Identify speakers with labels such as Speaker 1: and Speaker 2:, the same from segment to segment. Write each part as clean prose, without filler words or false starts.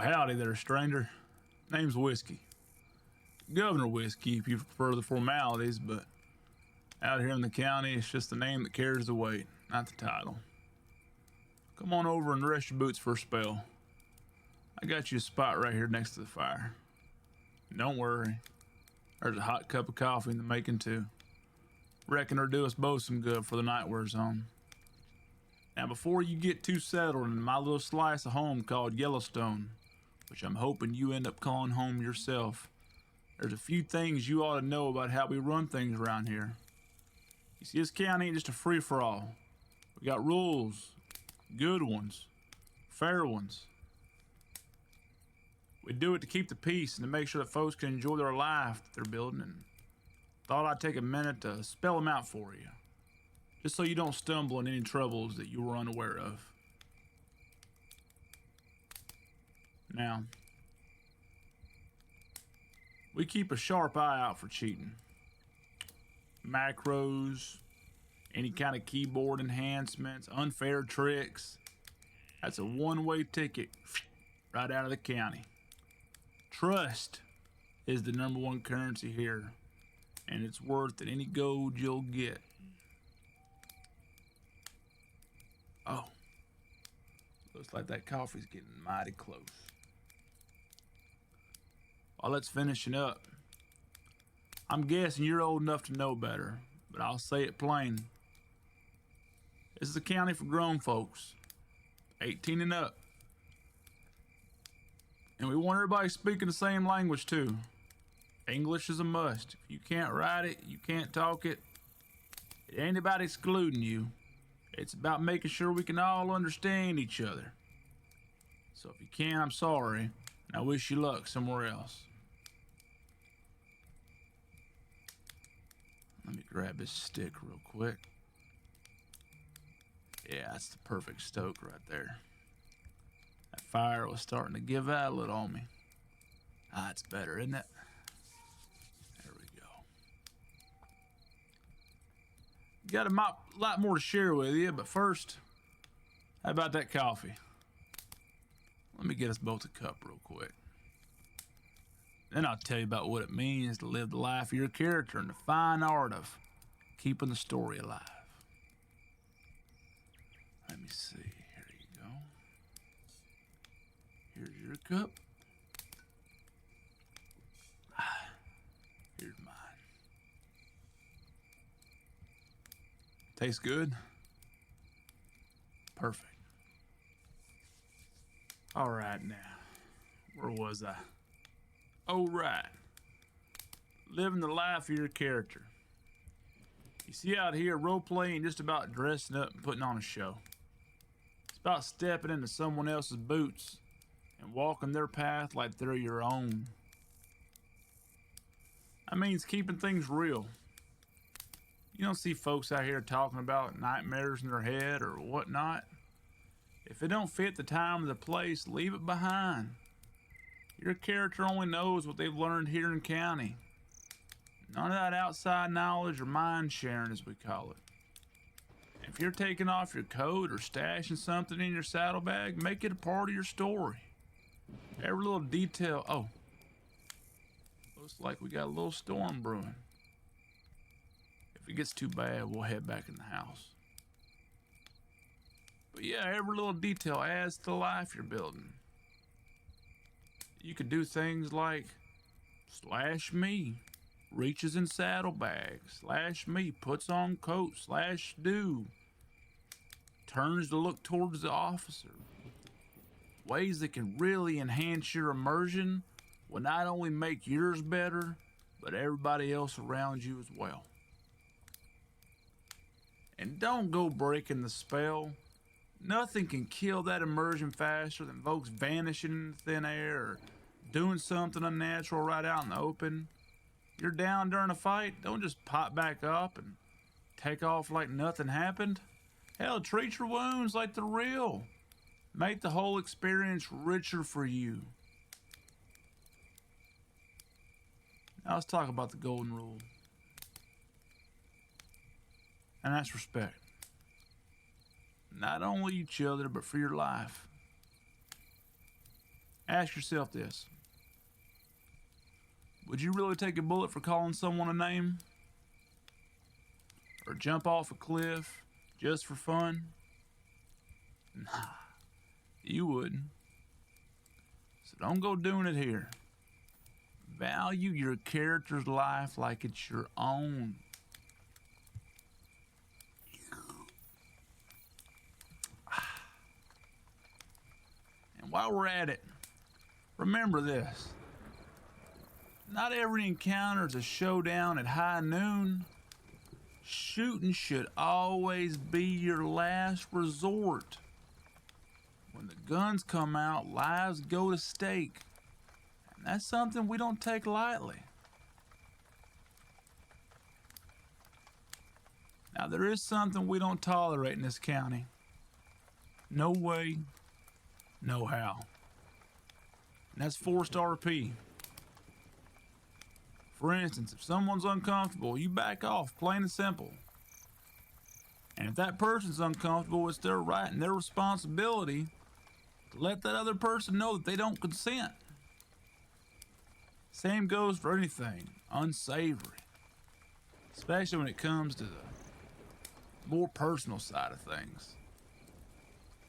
Speaker 1: Howdy there, stranger. Name's Whiskey. Governor Whiskey if you prefer the formalities, but out here in the county, it's just the name that carries the weight, not the title. Come on over and rest your boots for a spell. I got you a spot right here next to the fire. And don't worry, there's a hot cup of coffee in the making too. Reckon it'll do us both some good for the night wears on. Now before you get too settled in my little slice of home called Yellowstone, which I'm hoping you end up calling home yourself, there's a few things you ought to know about how we run things around here. You see, this county ain't just a free-for-all. We got rules, good ones, fair ones. We do it to keep the peace and to make sure that folks can enjoy their life that they're building, and thought I'd take a minute to spell them out for you, just so you don't stumble in any troubles that you were unaware of. Now, we keep a sharp eye out for cheating. Macros, any kind of keyboard enhancements, unfair tricks. That's a one-way ticket right out of the county. Trust is the number one currency here, and it's worth any gold you'll get. Oh, looks like that coffee's getting mighty close. While let's finishing up, I'm guessing you're old enough to know better, but I'll say it plain. This is a county for grown folks, 18 and up. And we want everybody speaking the same language too. English is a must. If you can't write it, you can't talk it, it ain't about excluding you. It's about making sure we can all understand each other. So if you can't, I'm sorry, and I wish you luck somewhere else. Let me grab this stick real quick. Yeah, that's the perfect stoke right there. That fire was starting to give out a little on me. Ah, it's better, isn't it? There we go. Got a lot more to share with you, but first, how about that coffee? Let me get us both a cup real quick. Then I'll tell you about what it means to live the life of your character and the fine art of keeping the story alive. Let me see. Here you go. Here's your cup. Here's mine. Tastes good? Perfect. All right now. Where was I? Oh, right. Living the life of your character. You see out here, role-playing ain't just about dressing up and putting on a show. It's about stepping into someone else's boots and walking their path like they're your own. That means keeping things real. You don't see folks out here talking about nightmares in their head or whatnot. If it don't fit the time or the place, leave it behind. Your character only knows what they've learned here in county. None of that outside knowledge or mind sharing, as we call it. If you're taking off your coat or stashing something in your saddlebag, make it a part of your story. Every little detail. Oh, looks like we got a little storm brewing. If it gets too bad, we'll head back in the house. But yeah, every little detail adds to the life you're building. You could do things like /me reaches in saddlebags, /me puts on coat, /do turns to look towards the officer. Ways that can really enhance your immersion will not only make yours better, but everybody else around you as well. And don't go breaking the spell. Nothing can kill that immersion faster than folks vanishing into thin air or doing something unnatural right out in the open. You're down during a fight, don't just pop back up and take off like nothing happened. Hell, treat your wounds like they're real. Make the whole experience richer for you. Now let's talk about the golden rule. And that's respect. Not only each other, but for your life. Ask yourself this. Would you really take a bullet for calling someone a name? Or jump off a cliff just for fun? Nah, you wouldn't. So don't go doing it here. Value your character's life like it's your own. And while we're at it, remember this. Not every encounter is a showdown at high noon. Shooting should always be your last resort. When the guns come out, lives go to stake. And that's something we don't take lightly. Now, there is something we don't tolerate in this county. No way, no how. And that's forced RP. For instance, if someone's uncomfortable, you back off, plain and simple. And if that person's uncomfortable, it's their right and their responsibility to let that other person know that they don't consent. Same goes for anything unsavory, especially when it comes to the more personal side of things.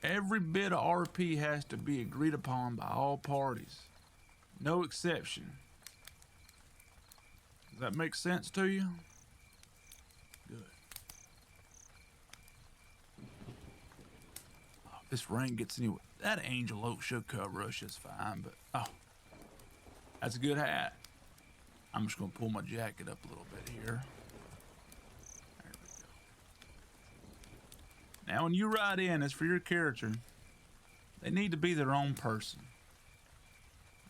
Speaker 1: Every bit of RP has to be agreed upon by all parties. No exception. Does that make sense to you? Good. Oh, if this rain gets anywhere, that angel oak should cover us just fine, but oh, that's a good hat. I'm just gonna pull my jacket up a little bit here. There we go. Now when you ride in, as for your character, they need to be their own person.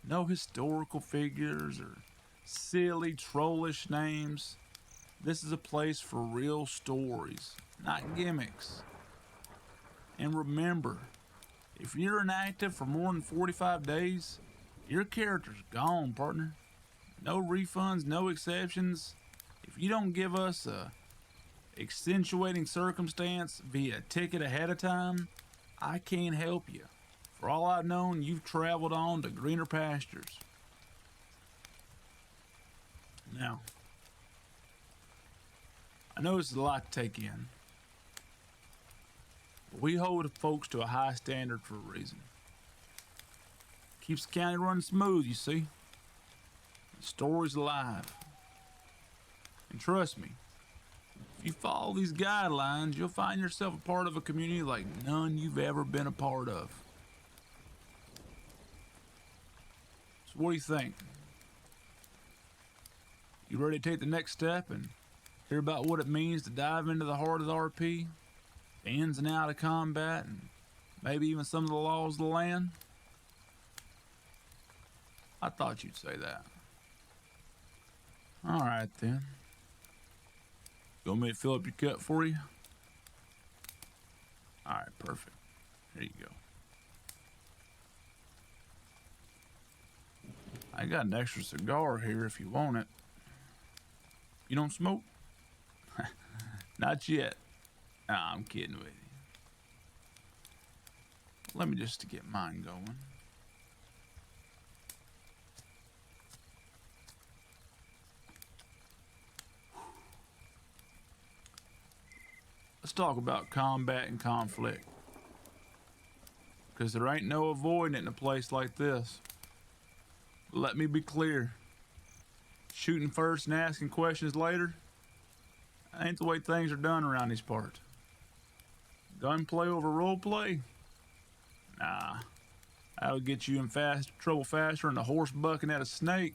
Speaker 1: No historical figures or silly, trollish names. This is a place for real stories, not gimmicks. And remember, if you're inactive for more than 45 days, your character's gone, partner. No refunds, no exceptions. If you don't give us a extenuating circumstance via ticket ahead of time, I can't help you. For all I've known, you've traveled on to greener pastures. Now, I know this is a lot to take in, but we hold folks to a high standard for a reason. Keeps the county running smooth, you see. The story's alive. And trust me, if you follow these guidelines, you'll find yourself a part of a community like none you've ever been a part of. So what do you think? You ready to take the next step and hear about what it means to dive into the heart of the RP, the ins and outs of combat, and maybe even some of the laws of the land? I thought you'd say that. All right then. You want me to fill up your cup for you? All right, perfect. Here you go. I got an extra cigar here if you want it. You don't smoke? Not yet. Nah, I'm kidding with you. Let me just get mine going. Let's talk about combat and conflict. Because there ain't no avoiding it in a place like this. But let me be clear. Shooting first and asking questions later, that ain't the way things are done around these parts. Gunplay over roleplay? Nah, that'll get you in trouble faster than a horse bucking at a snake.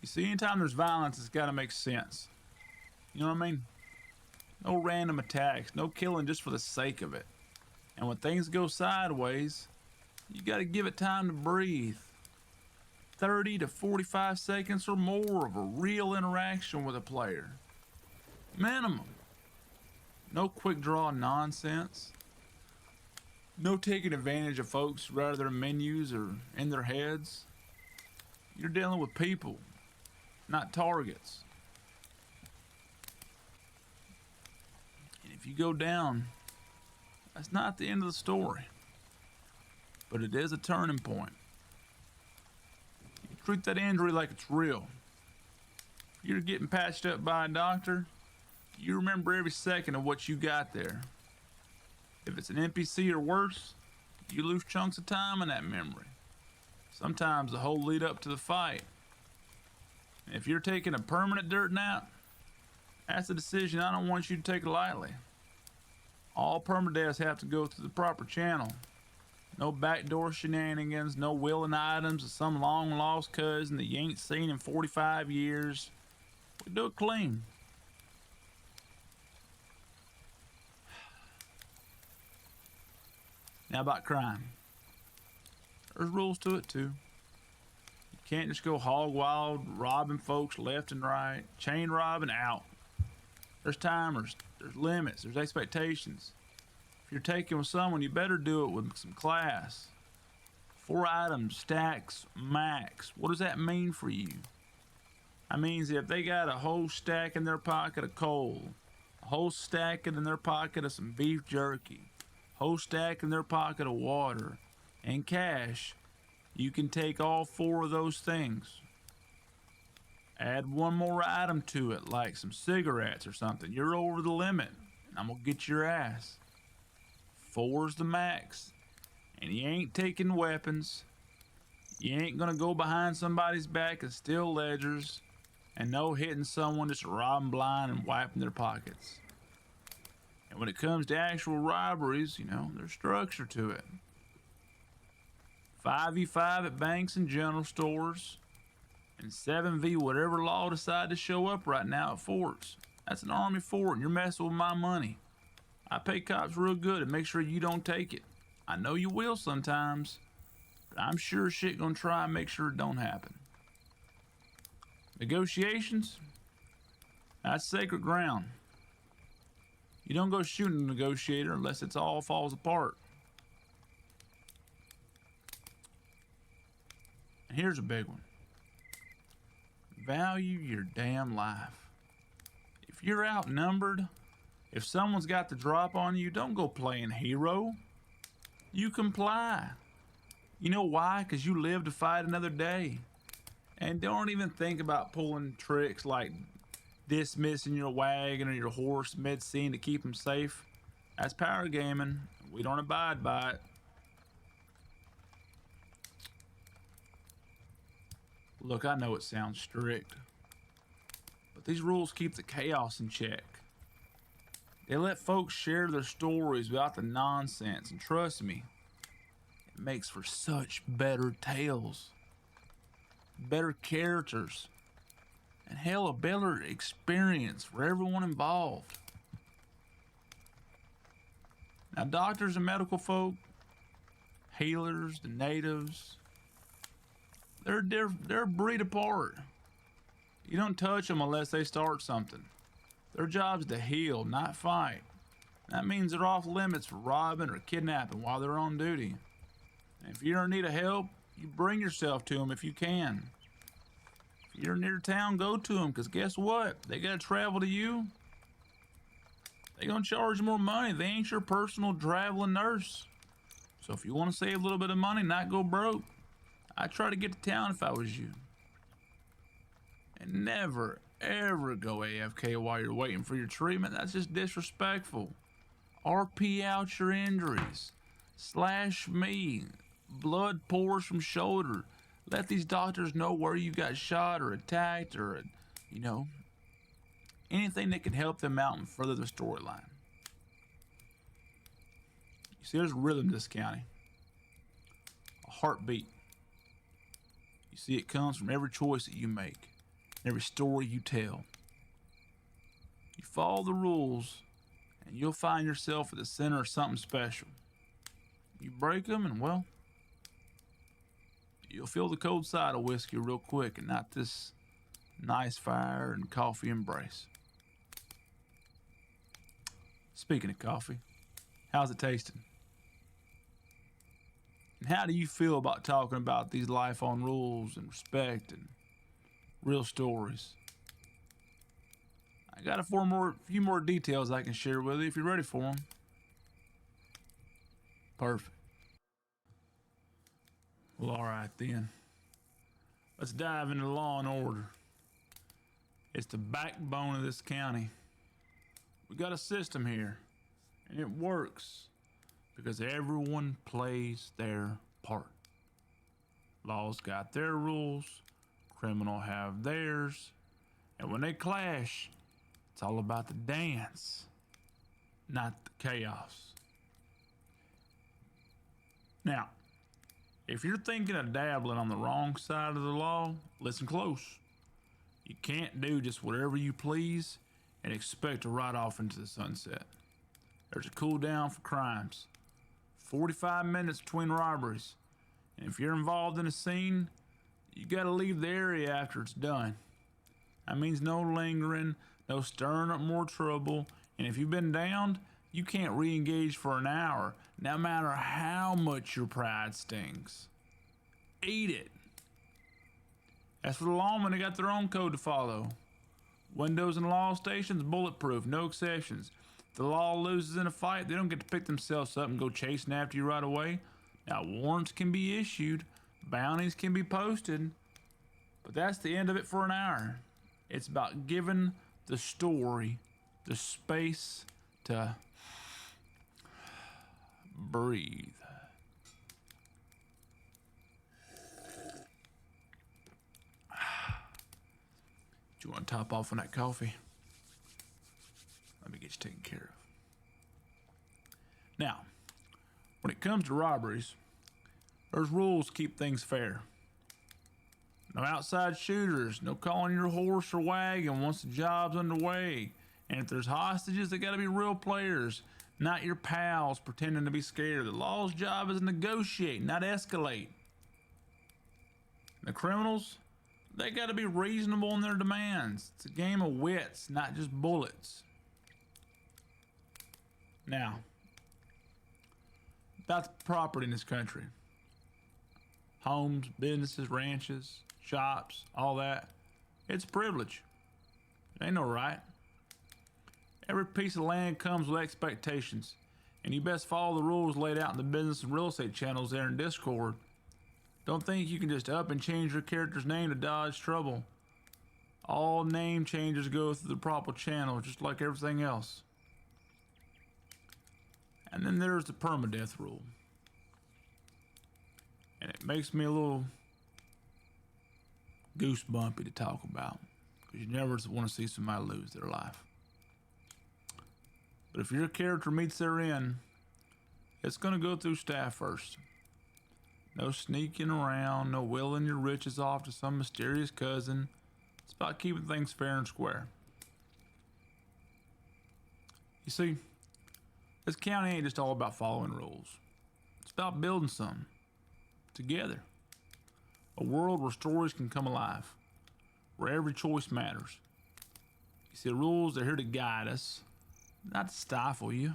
Speaker 1: You see, anytime there's violence, it's gotta make sense. You know what I mean? No random attacks, no killing just for the sake of it. And when things go sideways, you gotta give it time to breathe. 30 to 45 seconds or more of a real interaction with a player. Minimum. No quick draw nonsense. No taking advantage of folks right out of their menus or in their heads. You're dealing with people, not targets. And if you go down, that's not the end of the story. but it is a turning point. You treat that injury like it's real. If you're getting patched up by a doctor, you remember every second of what you got there. If it's an NPC or worse, you lose chunks of time in that memory. Sometimes the whole lead up to the fight. And if you're taking a permanent dirt nap, that's a decision I don't want you to take lightly. All permadeaths have to go through the proper channel. No backdoor shenanigans, no willing items of some long lost cousin that you ain't seen in 45 years. We do it clean. Now about crime. There's rules to it too. You can't just go hog wild, robbing folks left and right, chain robbing out. There's timers, there's limits, there's expectations. If you're taking with someone, you better do it with some class. 4 items, stacks, max. What does that mean for you? That means if they got a whole stack in their pocket of coal, a whole stack in their pocket of some beef jerky, a whole stack in their pocket of water, and cash, you can take all 4 of those things. Add 1 more item to it, like some cigarettes or something. You're over the limit, and I'm gonna get your ass. 4's the max. And you ain't taking weapons. You ain't gonna go behind somebody's back and steal ledgers. And no hitting someone just robbing blind and wiping their pockets. And when it comes to actual robberies, there's structure to it. 5v5 at banks and general stores. And 7v whatever law decide to show up right now at forts. That's an army fort and you're messing with my money. I pay cops real good and make sure you don't take it. I know you will sometimes, but I'm sure shit gonna try and make sure it don't happen. Negotiations? That's sacred ground. You don't go shooting a negotiator unless it all falls apart. And here's a big one. Value your damn life. If you're outnumbered, if someone's got the drop on you, don't go playing hero. You comply. You know why? Because you live to fight another day. And don't even think about pulling tricks like dismissing your wagon or your horse mid-scene to keep them safe. That's power gaming. We don't abide by it. Look, I know it sounds strict, but these rules keep the chaos in check. They let folks share their stories without the nonsense, and trust me, it makes for such better tales, better characters, and hell, a better experience for everyone involved. Now, doctors and medical folk, healers, the natives, they're a breed apart. You don't touch them unless they start something. Their job's to heal, not fight. That means they're off limits for robbing or kidnapping while they're on duty. And if you're in need of help, you bring yourself to them if you can. If you're near town, go to them, because guess what? They gotta travel to you. They gonna charge more money. They ain't your personal traveling nurse. So if you want to save a little bit of money, not go broke, I'd try to get to town if I was you. And never, ever go AFK while you're waiting for your treatment. That's just disrespectful. RP out your injuries. Slash me. Blood pours from shoulder. Let these doctors know where you got shot or attacked or, anything that can help them out and further the storyline. You see, there's a rhythm to this county. A heartbeat. You see, it comes from every choice that you make, every story you tell. You follow the rules, and you'll find yourself at the center of something special. You break them, and well, you'll feel the cold side of whiskey real quick, and not this nice fire and coffee embrace. Speaking of coffee, how's it tasting? And how do you feel about talking about these life on rules and respect and real stories? I got a few more details I can share with you if you're ready for them. Perfect. Well, all right then. Let's dive into law and order. It's the backbone of this county. We got a system here, and it works because everyone plays their part. Law's got their rules, criminal have theirs, and when they clash, it's all about the dance, not the chaos. Now, if you're thinking of dabbling on the wrong side of the law, listen close. You can't do just whatever you please and expect to ride off into the sunset. There's a cool down for crimes. 45 minutes between robberies. And if you're involved in a scene, you gotta leave the area after it's done. That means no lingering, no stirring up more trouble, and if you've been downed, you can't re-engage for an hour, no matter how much your pride stings. Eat it. As for the lawmen, they got their own code to follow. Windows in law stations, bulletproof, no exceptions. If the law loses in a fight, they don't get to pick themselves up and go chasing after you right away. Now, warrants can be issued, bounties can be posted, but that's the end of it for an hour. It's about giving the story the space to breathe. Do you want to top off on that coffee? Let me get you taken care of. Now, when it comes to robberies, there's rules to keep things fair. No outside shooters, no calling your horse or wagon once the job's underway. And if there's hostages, they gotta be real players, not your pals pretending to be scared. The law's job is to negotiate, not escalate. The criminals, they gotta be reasonable in their demands. It's a game of wits, not just bullets. Now, about the property in this country. Homes, businesses, ranches, shops, all that. It's a privilege. It ain't no right. Every piece of land comes with expectations, and you best follow the rules laid out in the business and real estate channels there in Discord. Don't think you can just up and change your character's name to dodge trouble. All name changes go through the proper channel, just like everything else. And then there's the permadeath rule. And it makes me a little goosebumpy to talk about, because you never want to see somebody lose their life. But if your character meets their end, it's going to go through staff first. No sneaking around, no willing your riches off to some mysterious cousin. It's about keeping things fair and square. You see, this county ain't just all about following rules. It's about building something together. A world where stories can come alive, where every choice matters. You see, the rules are here to guide us, not to stifle you.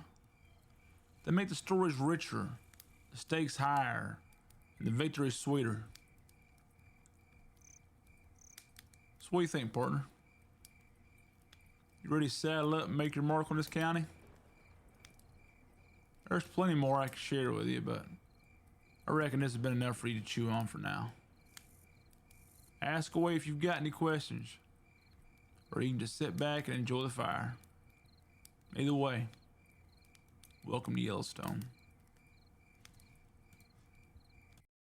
Speaker 1: They make the stories richer, the stakes higher, and the victory sweeter. So what do you think, partner? You ready to saddle up and make your mark on this county? There's plenty more I could share with you, but I reckon this has been enough for you to chew on for now. Ask away if you've got any questions, or you can just sit back and enjoy the fire. Either way, welcome to Yellowstone.